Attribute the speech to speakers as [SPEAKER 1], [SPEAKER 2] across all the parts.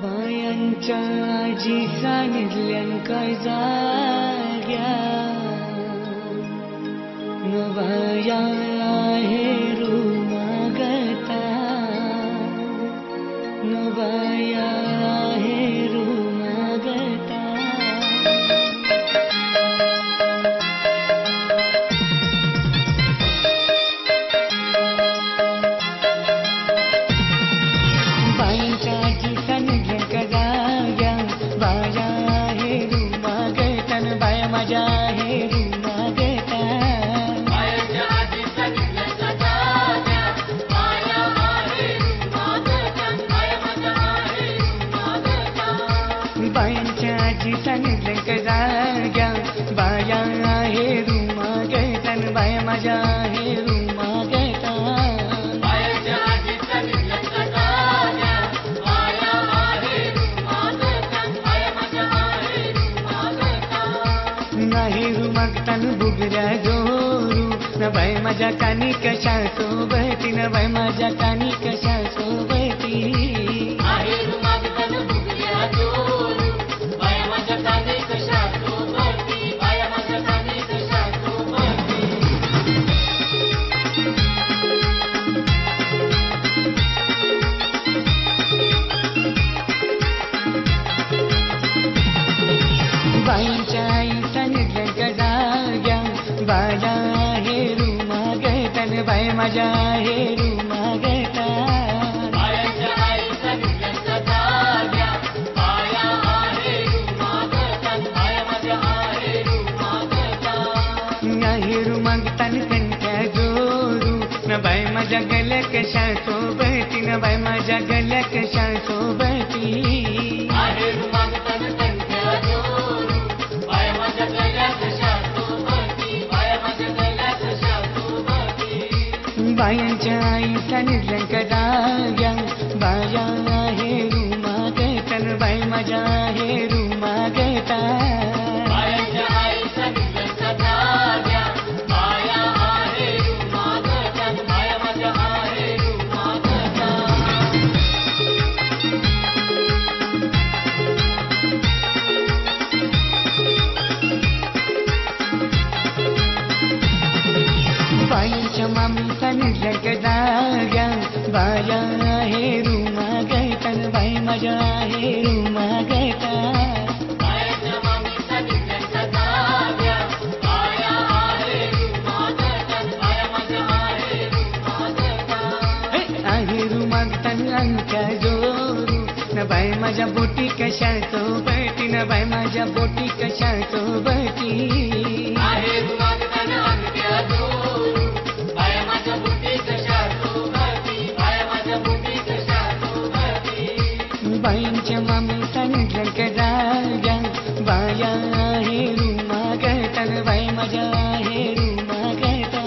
[SPEAKER 1] बायांच्या आजी सांगितल्यान जाग्या न बाया हेरू मागता न बाया हेरू मागता बायांच्या आजी सांगितल्यान जाग्या बाया हेरू मागता न बाया माझ्या हेरू मागता बायांच्या आजी सांगितलं जाग्या बाया हेरू मागता न बाया माझ्या हेरू मागता हेरू मागता न बुगऱ्या जोरू न बाय माझ्या कानी कशा सोबती न बाय माझ्या कानी कशा सोबती बाईंच्या आई सांगितलं जाग्या बाया हेरू मागता न बाय माझ्या हेरू मागता हेरू मागता न कंठ्या जोरू न बाय माझ्या गल्या कशा सोबती न बाय माझ्या गल्या कशा सोबती बायांच्या आई सांगितलं जाग्या बाया हेरू मागता न बाय माझ्या हेरू मागता बाईंच्या मामी सांगितलं जाग्या बाया हेरू मागता न बाई माझ्या हेरू मागता हेरू मागता न अंगठ्या जोरू न बाई माझ्या बोटी कशा सोबती न बाई माझ्या बोटी कशा सोबती बाईंच्या मामी सांगितलं जाग्या बाया हेरू मागता न बाई माझ्या हेरू मागता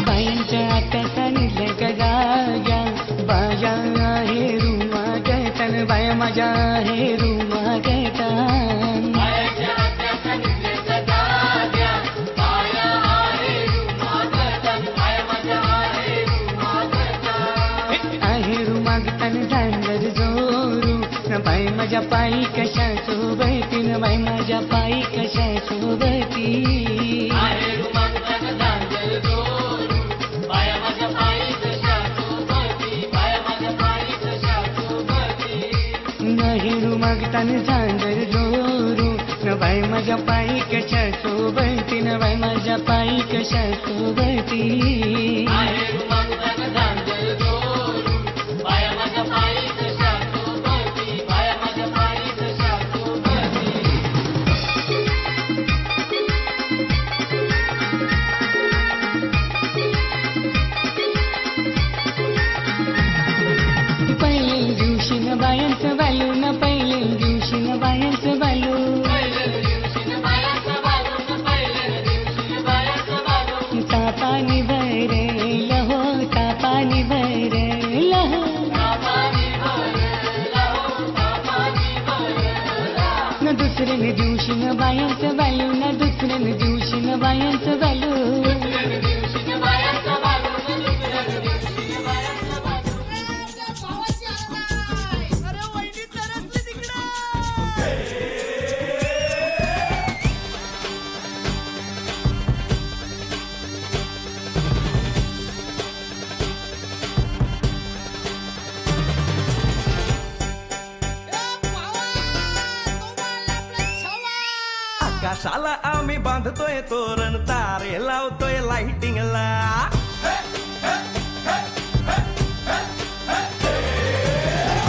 [SPEAKER 1] बाईंच्या आत्या सांगितलं जाग्या बाया हेरू मागता न बाया माझ्या हेरू मागता हेरू मागता न झांजर जोरू न बाई माझ्या पायी कशा सोबती न बाई माझ्या पायी कशा सोबती हेरू मागता न झांजर जोरू न बाई माझ्या पायी कशा सोबती न बाई माझ्या पायी कशा सोबती पहिले दिवशी न बायांचं बालू न पहिले दिवशी न बायांचं बालू ताप न बायांचं व्हॅल्यू न दुसऱ्यान दिवशी न बायांचं व्हॅल्यू
[SPEAKER 2] आकाशाला आम्ही बांधतोय तोरण तारे लावतोय लाइटिंगला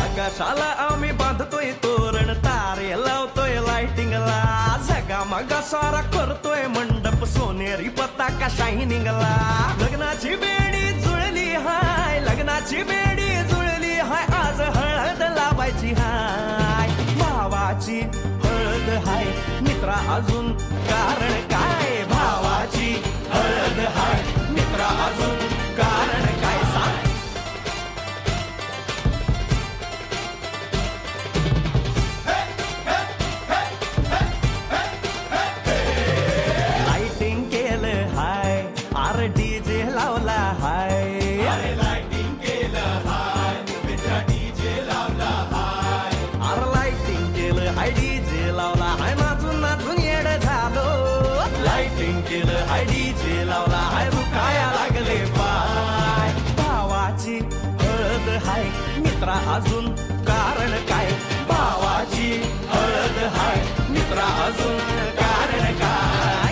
[SPEAKER 2] आकाशाला आम्ही बांधतोय तोरण तारे लावतोय लाइटिंगला झगामगा सारा करतोय मंडप सोनेरी पताका शायनिंगला लग्नाची बेडी जुळली हाय लग्नाची बेडी जुळली हाय आज हळद लावायची हाय भावाची हळद हाय मित्रा अजून कारण काय भावाची हळद हाय मित्रा अजून कारण काय सांग लाइटिंग केलं हाय आर डीजे लावला हाय लाइटिंग केलं हाय मित्रा डीजे लावला हाय आर लाइटिंग केलं हाय डीजे लावला हाय नाचून नाचून येड झालो लाइटिंग केलं हाय डीजे लावला हाय रुकाया लागले पाय भावाची हळद हाय मित्रा अजून कारण काय भावाची हळद हाय मित्रा अजून कारण काय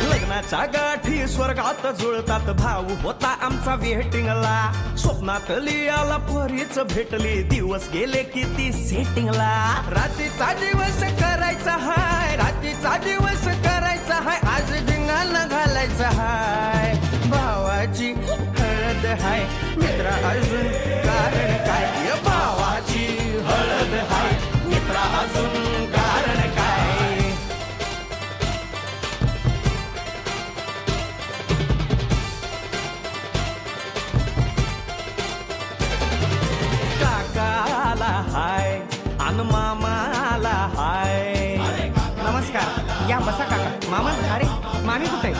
[SPEAKER 2] लग्नाच्या गाठी स्वर्गात जुळतात भाऊ होता आमचा वेटिंगला स्वप्नात लियाला परीच भेटली दिवस गेले किती सेटिंगला रात्रीचा दिवस करायचा हाय रात्रीचा दिवस करायचा हाय आज धिंगाणा घालायचा हाय भावाची हळद हाय मित्रा अजून कारण काय भावाची हळद हाय मित्रा अजून कारण काय काकाला हाय अन मामाला हाय नमस्कार या बसा काका मामा अरे मामी कुठे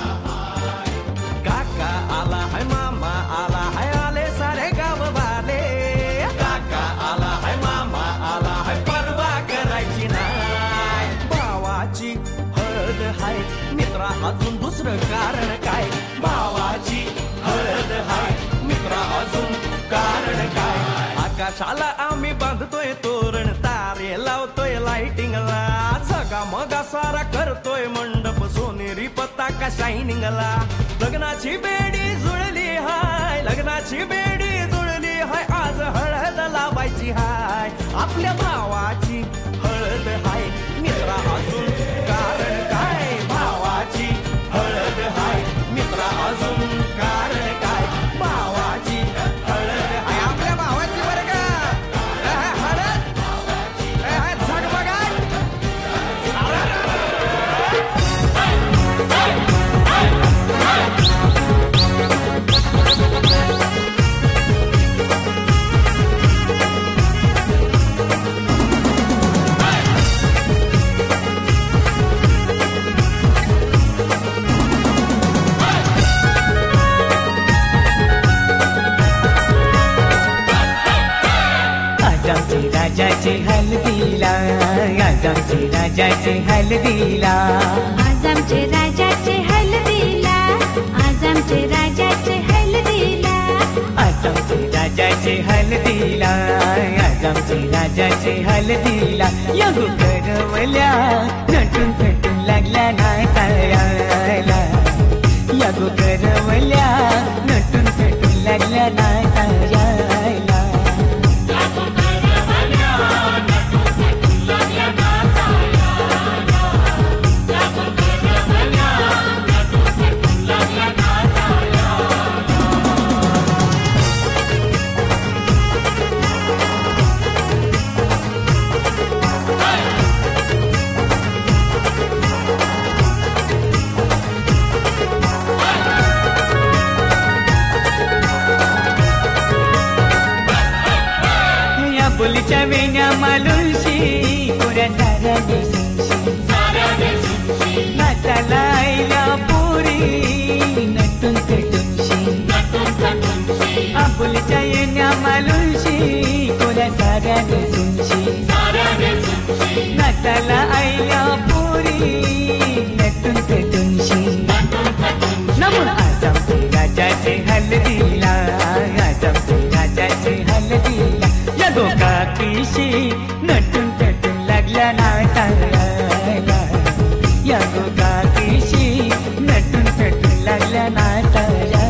[SPEAKER 2] काका आला हाय मामा आला हाय आले सारे गाव वाले काका आला हाय मामा आला हाय परवा करायची नाय भावाची हळद हाय मित्रा अजून दुसरं कारण काय भावाची हळद हाय मित्रा अजून कारण काय आकाशाला आम्ही बांधतोय तोरण तारे लावतोय लाइटिंगला झगामगा सारा करतोय मंडप सोनेरी पताका शायनिंगला लग्नाची बेडी जुळली हाय लग्नाची बेडी जुळली हाय आज हळद लावायची हाय आपल्या भावाची हळद हाय मित्रा अजून कारण काय भावाची हळद हाय मित्रा अजून कारण काय भावाची हळद हाय आपल्या भावाची बरं का हळद झगमगाट
[SPEAKER 1] राजाचे हलदीला आज आमचे राजाचे हलदीला
[SPEAKER 3] आज आमचे राजाचे हलदीला आज आमचे राजाचे हलदीला
[SPEAKER 1] आज आमचे राजाचे हलदीला आज आमचे राजाचे हलदीला यगो करवल्या नटून थटून लागल्या नाचायला यगो करवल्या नटून थटून लागल्या नाचायला आबोलीच्या वेण्या मालुंशी कोऱ्या साऱ्या दिसूनशी नाचाला आईल्या पोरी नटून थटूनशी आबोलीच्या वेण्या मालुंशी कोऱ्या साऱ्या दिसूनशी नाचाला आईल्या पोरी नटून थटूनशी नमून आज आमचे राजाचे हलदीला आज आमचे राजाचे हलदीला या गोकाकीशी नटून थटून लागल्या नाचायला या गोकाकीशी नटून थटून लागल्या नाचायला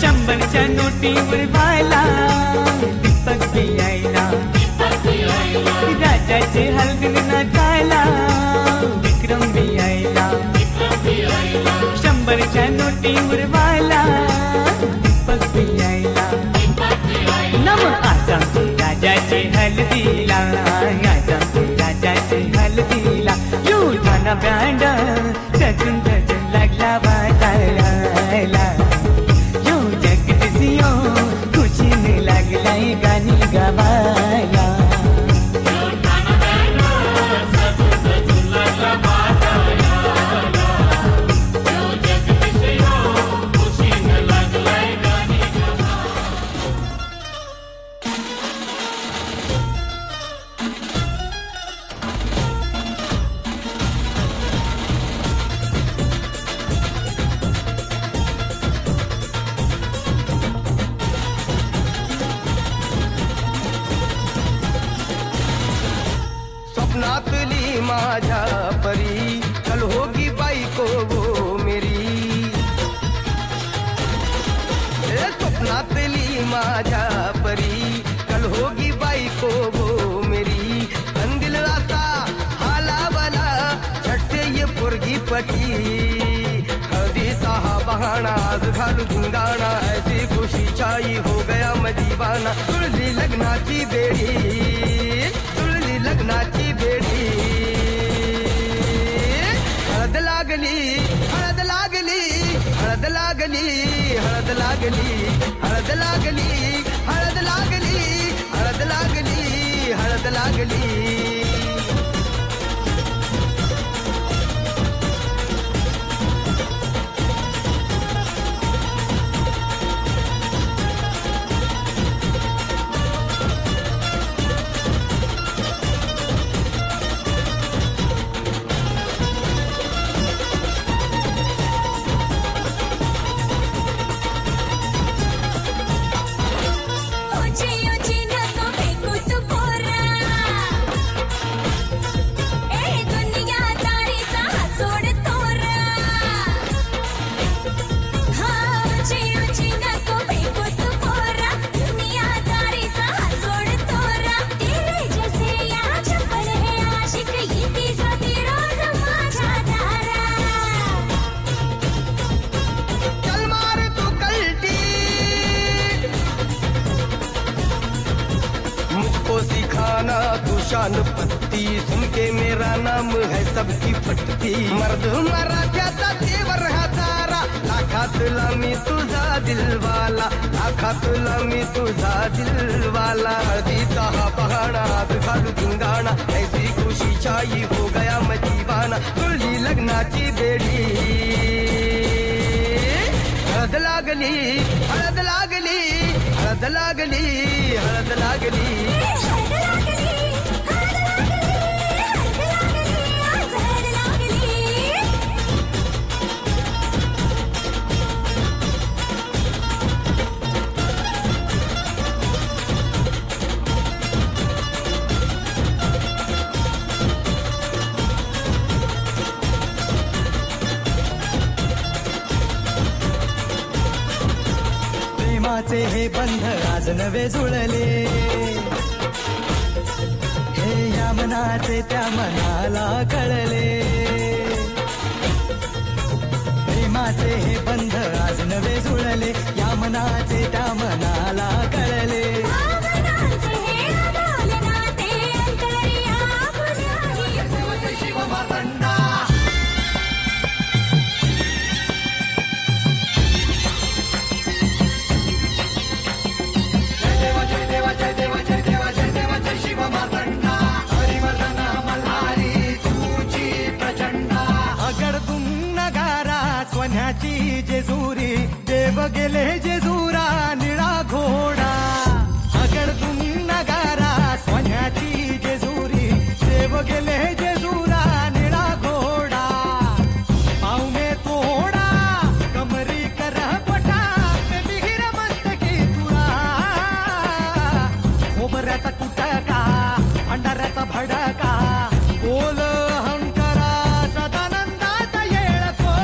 [SPEAKER 1] शंभरच्या नोटीवर व्हायला दीपक बियायला राजाचे हलगीन नाचायला विक्रम बियायला शंभरच्या नोटीवर व्हायला दीपक बियायला नम आज आमचे राजाचे हलदीला आज आमचे राजाचे हलदीला युठाना बँड सजून सजून लागला वाजायला खुशीने लागलाय गाणी गावायला
[SPEAKER 2] स्वप्नातली माझ्या परी कल होगी बाईको वो मेरी स्वप्नातली माझ्या परी कल होगी बाईको वो मेरी अंदिल रास्ता हाला बना झटसे ये पुरगी पटी हदी साहा बहाना आज घालू गुंगाना ऐसी खुशी छाई हो गया मदीवाना तुळली लग्नाची बेडी लग्नाची बेडी हळद लागली हळद लागली हळद लागली हळद लागली हळद लागली हळद लागली हळद लागली हळद लागली पान पत्ती, सुनके मेरा नाम है सबकी फटती, मर्द मराठ्याचा देवर हा सारा, लाखातला मी तुझा दिलवाला, लाखातला मी तुझा दिलवाला, हळदीचा हा पहाणा हात घालू धिंगाणा, ऐसी खुशी छाई हो गया मैं दीवाना, जुळली लग्नाची बेडी, हळद लागली हळद लागली हळद लागली हळद लागली.
[SPEAKER 4] प्रेमाचे हे बंध आज नवे जुळले, हे या मनाचे त्या मनाला कळले, प्रेमाचे हे बंध आज नवे जुळले, या मनाचे त्या मनाला कळले. जेजुरी देव गेले जेजुरा निळा घोडा, अगडतून नगारा सोन्याची जेजुरी देव गेले जेजुरा निळा घोडा, पावने तोडा कमरी कर पटा बिहिर मस्तकी तुरा, खोबऱ्याचा कुटका अंडाऱ्याचा भडका, बोल हंकरा सदानंदाचा येळको,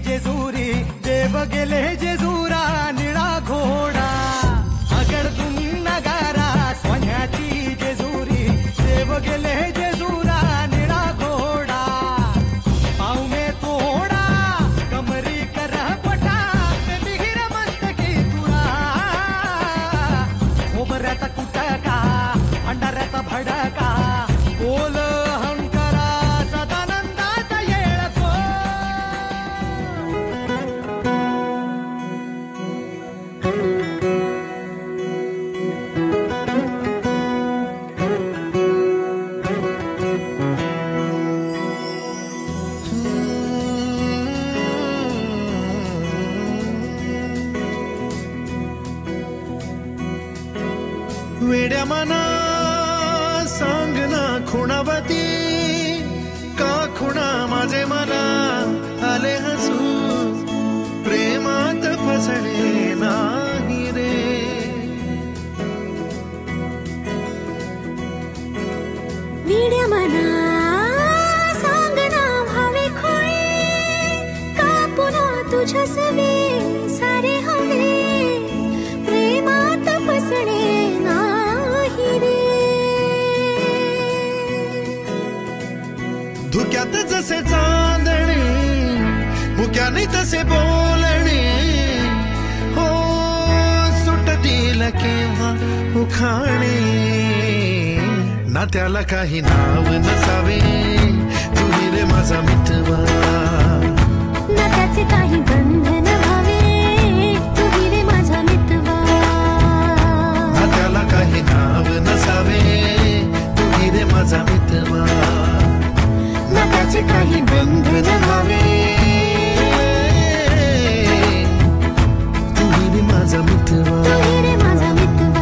[SPEAKER 4] जेजुरी देव गेले जेजुरा निळा घोडा, अगडतून नगारा सोन्याची जेजुरी देव गेले जेजुरा निळा घोडा, पावने तोडा कमरी कर पटा बिहिर मस्तकी तुरा, खोबऱ्याचा कुटका अंडाऱ्याचा भडका, बोल हंकरा सदानंदाचा येळको.
[SPEAKER 5] वेड्या मना सांग ना खुणावती, का खुणा माझे मला आले हसू, प्रेमात फसणे नाही रे.
[SPEAKER 3] वेड्या मना सांग ना भावे खोळे, का पुन्हा तुझ्या सवे सारे हवे, प्रेमात फसणे नाही रे.
[SPEAKER 5] धुक्यात जसे चांदणे मुक्याने तसे बोलणे, हो सुटतील केव्हा उखाणे, ना त्याला काही नाव नसावे, तुही रे माझा मितवा,
[SPEAKER 3] ना त्याचे काही बंधन व्हावे, तुही रे माझा मितवा,
[SPEAKER 5] ना त्याला काही नाव नसावे, तुही रे माझा मितवा,
[SPEAKER 3] ना त्याचे काही बंधन व्हावे,
[SPEAKER 5] तुही रे माझा मितवा,
[SPEAKER 3] तुही रे माझा मितवा.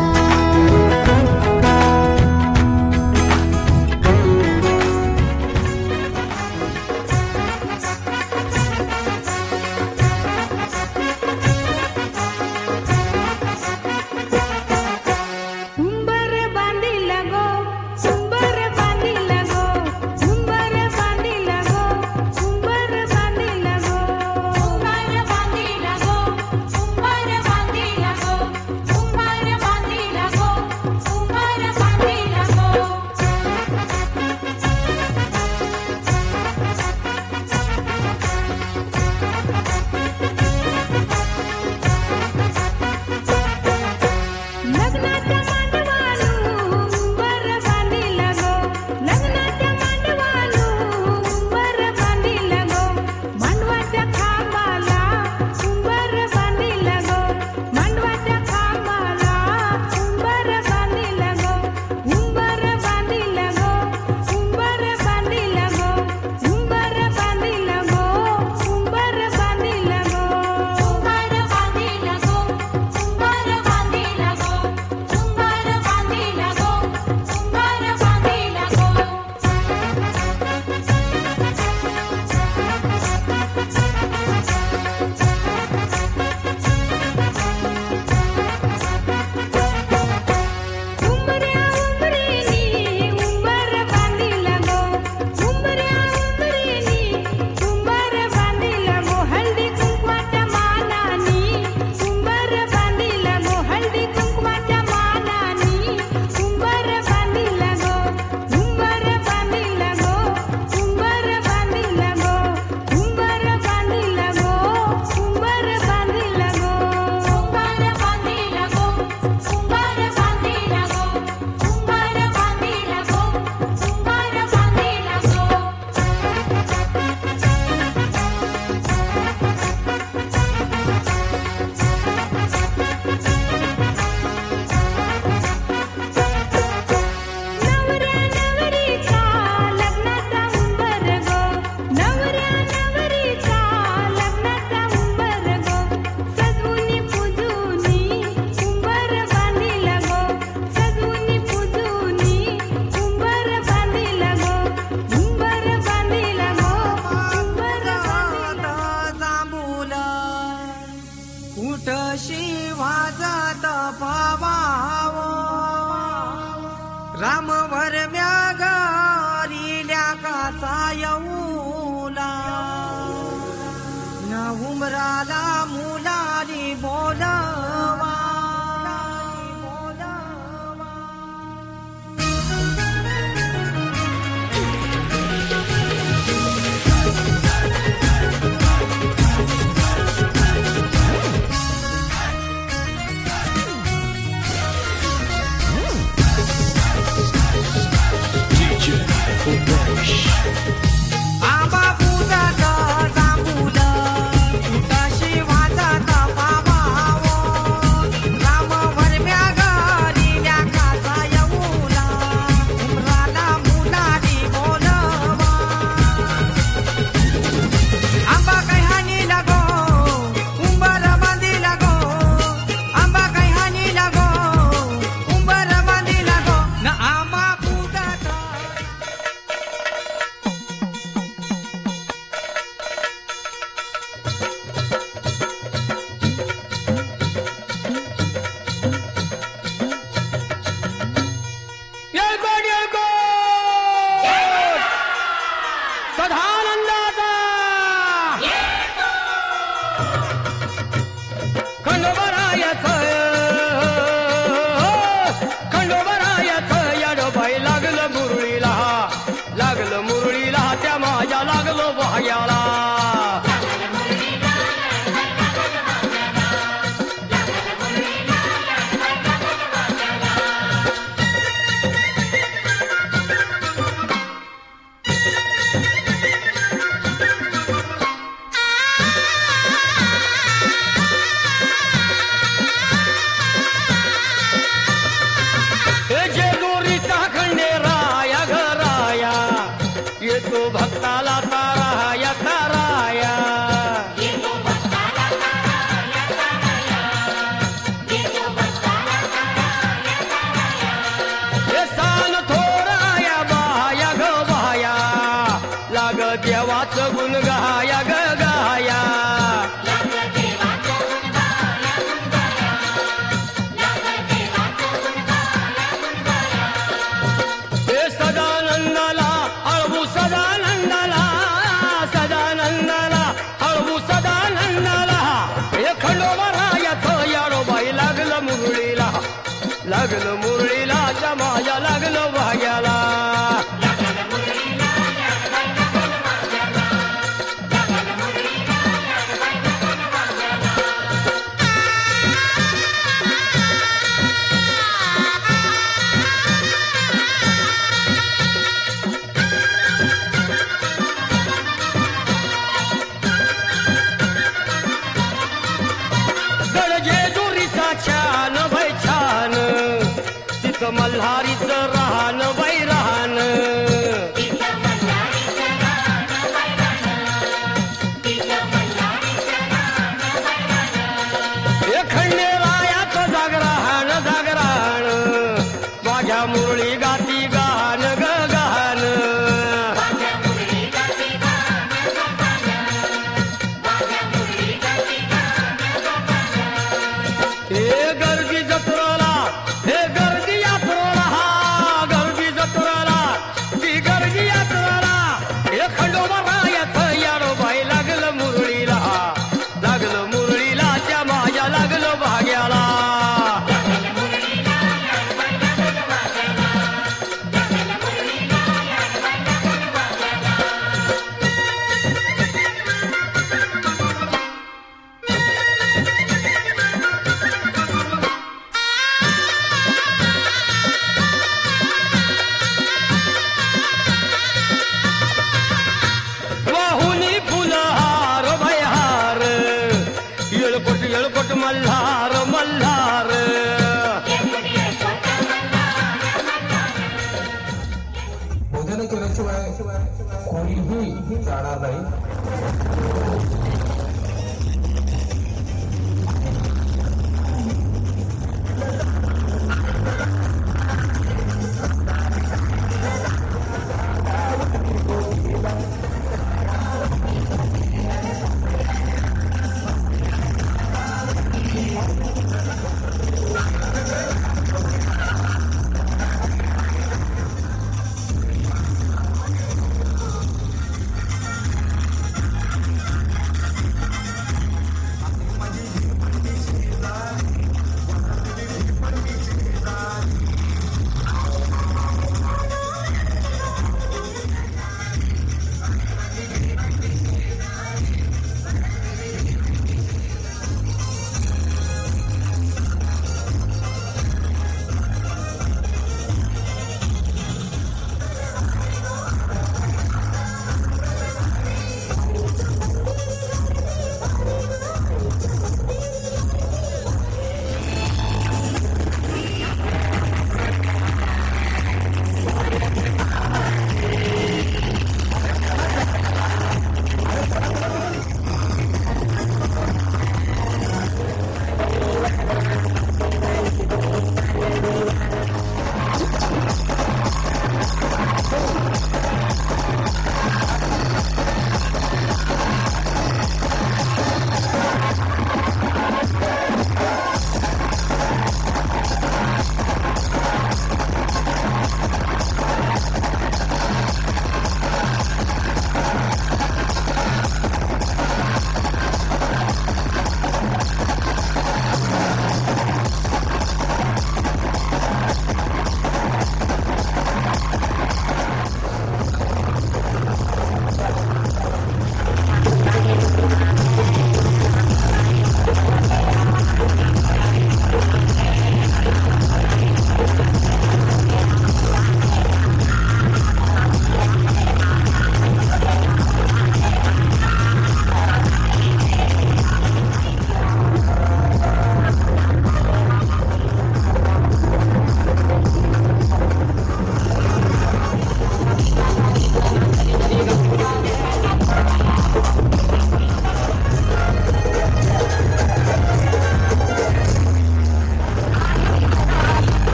[SPEAKER 2] उंबराला मुलारी बोलवा आंबा फुलात जांभूल तुटशी वाजत पावावो राम वरम्या गरील्या काचा येऊला उमराला मुलारी बोलवा आंबा काही हानी लागो उंबर बांधी लागो आंबा काही हानी लागो उंबर बांधी लागो न आंबा फुलात सदानंदाचा खंडोबरायच याडोबाई लागलं मुरळीला त्या माझ्या लागलो भाग्याला जेजुरीचा खंडेराया घराया येतो भक्ताला ताराया ताराया हे सान थोराया बाया ग बाया लाग देवाचं गुण गाया ग गाया हे सदानंदाला अळवू सदानंदाला अळवू सदानंदाला हे खंडोबरायाच याडोबाई लागलं मुरळीला त्या माझ्या लागलं भाग्याला जेजुरीचा छान भय छान तिथं मल्हारीचं राहण बाई राहण हे खंडेरायाचं जागराहण माझ्या मुरळी गाती गान ग गान हे गर्दी जत्रेला हे गर्दी यात्रेला गर्दी जत्रेला ती गर्दी यात्रेला हे खंडोबरायाचं याडोबाई लागलं मुरळीला त्या माझ्या लागलं भाग्याला वाहुनी फुलहार भयहार येळकोट मल्हार
[SPEAKER 6] भोजन केल्याशिवाय कोणीही जाणार नाही.